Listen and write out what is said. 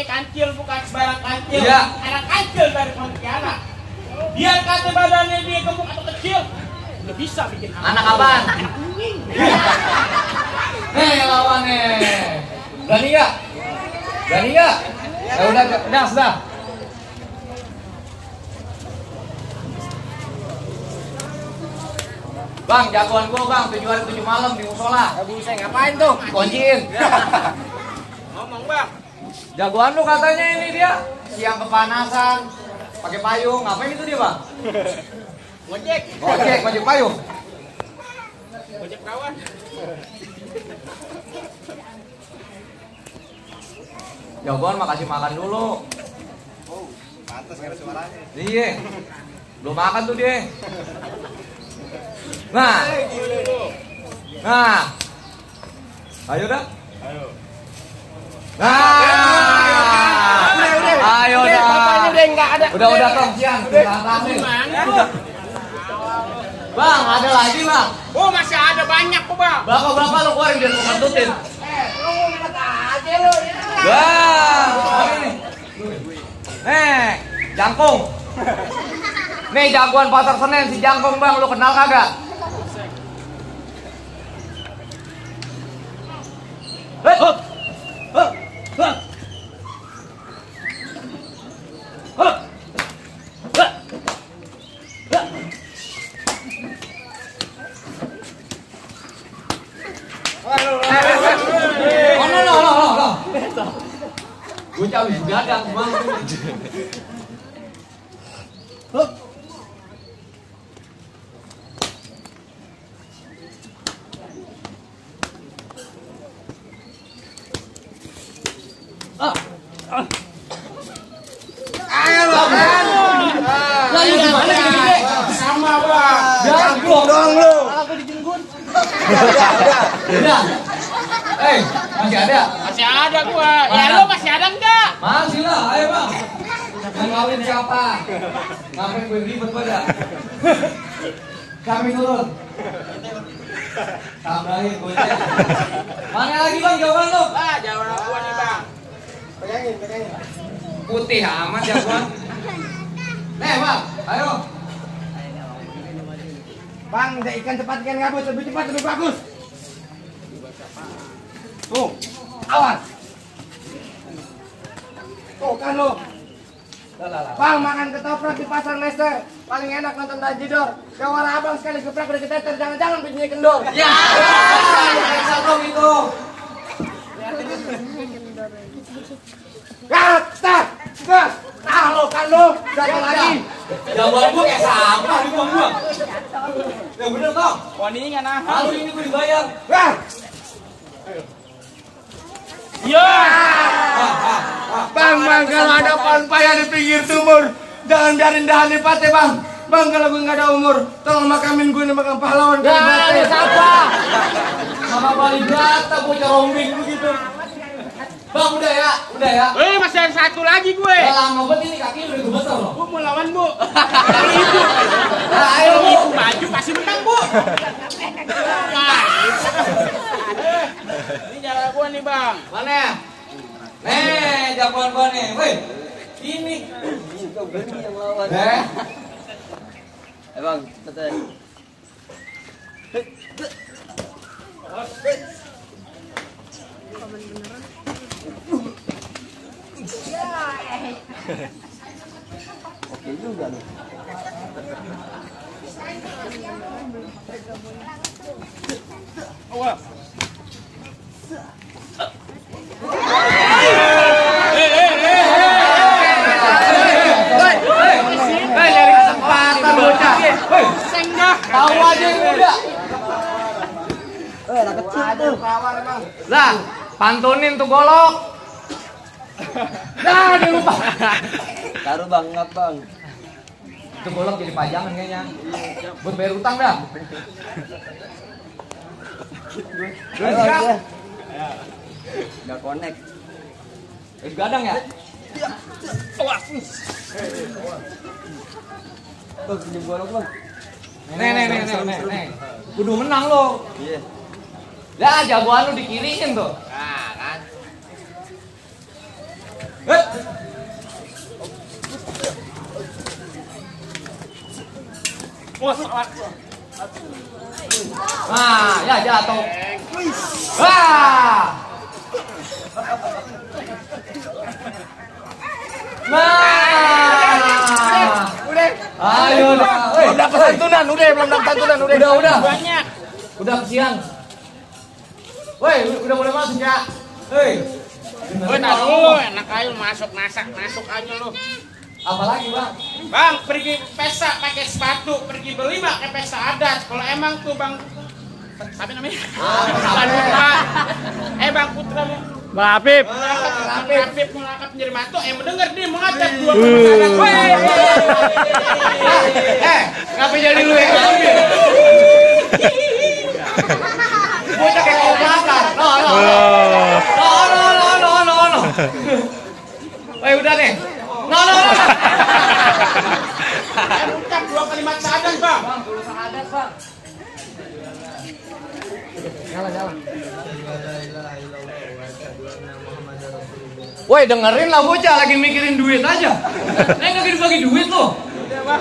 Kancil bukan sembarang kancil. Iya. Anak kancil dari Pontianak. Biar kata badannya dia gemuk atau kecil, udah bisa bikin anak apaan? Lawannya. Berani nggak? Berani nggak? Ya udah, sudah. Bang, jagoan gua bang, 7 hari 7 malam di musola. Bisa ngapain tuh? Kunciin. Ngomong bang. Jagoan lu katanya ini dia siang kepanasan, pakai payung, ngapain itu dia bang? Ngojek payung. Ngojek kawan. Jagoan makasih makan dulu. Oh, pantas kira suaranya. Iya, belum makan tuh dia. Nah, ayo dah. Ayo. Ayo dah. Udah kongsian. Bang, ada lagi bang. Oh masih ada banyak kok bang. Berapa lu keluarin biar gua kantutin. Lu minta aja lu. Bang, ini. Jangkung. Nih jagoan pasar Senen si Jangkung bang, lu kenal kagak? Hup, hup, hup, hup, hup, hup. Oh no. Gue jauh juga ada bang. Hup. Ayo kan. Lagi gimana gini? Sama bang. Jago Dong lu. Aku dijenggut. Udah. Masih ada? Masih ada gua. Ya Mana? lu masih ada enggak? Masih lah, ayo bang. Yang kawin siapa? Ngapain gue ribet pada? Kami turun. Tambahin gue. Mana lagi bang jawaban lu? Ah, jawaban gua nih bang. Pegangin. Putih amat jagoan. Nih bang, ayo. Bang, udah ikan cepat ikan gabus, lebih cepat lebih bagus. Tuh, awas. Tuh kan lu. Bang, makan ketoprak di pasar Lester. Paling enak nonton Dajidor. Gawara abang sekali geprek udah keteter, jangan-jangan bijinya kendor. Ya, bisa dong itu. Gas. Nah lo kan lu, jatuh lagi. Jawaban gue kayak sampah di gua. Yang bener tau. Wah ini nggak nahan. Lalu ini gue dibayar. Wah, Iya. bang, kalau ada pohon paya di pinggir sumur, jangan biarin dahan lipat ya bang. Bang, kalau gue nggak ada umur, tolong makamin gue nih makam pahlawan. Ya, siapa? Sama Bali Brata, bocah rombeng begitu. Bang, udah ya. Masih ada satu lagi gue. Udah lama banget ini kaki udah gemeter loh. Bu mau lawan bu. Ibu. Nah, ayo bu. Ibu maju pasti menang bu. Wah. Ini jalan gua nih bang. Mana ya? Nih, jagoan gua nih. Woi, ini. Bang, betul. Oke juga lu. Wah. Nyari kesempatan bocah. Woi, Senggah. tahu aja yang muda. Anak kecil tuh. Kawan emang. Lah, pantunin tuh golok. Nah, dia lupa. Taruh bang, ngap bang. Itu golok jadi pajangan kayaknya. Buat bayar utang dah. Gak connect. Wis gadang ya? Wah. Bang, pinjam golok bang. Nih. Kudu menang lo. Iya. Lah, jagoan lu dikiriin tuh. Nah kan. Wah, salah. Nah, ya jatuh. Wah. Nah. Udah. Ayo dah. Belum dapat santunan, Udah. Banyak. Udah kesian. Woi, udah boleh masuk ya. Hei. Woi, taruh, enak aja lu masuk aja lu. Apalagi, Bang? Bang, pergi pesta pakai sepatu, pergi beli pakai pesta adat. Kalau emang tuh Bang, siapa namanya? Lupa. Bang Putra. Bang Apip. Rapip mengangkat menjadi matu, mendengar dia mengajak dua pesta adat. Woi. Ngapa jadi lu yang ngambil? Bocah kayak kau bakar. No. Woi, udah nih. No. Ucap dua kalimat syahadat, Bang. Bang, dulu syahadat, Bang. Jalan. Woi, dengerin lah bocah lagi mikirin duit aja. Neng lagi dibagi duit loh. Udah, Bang.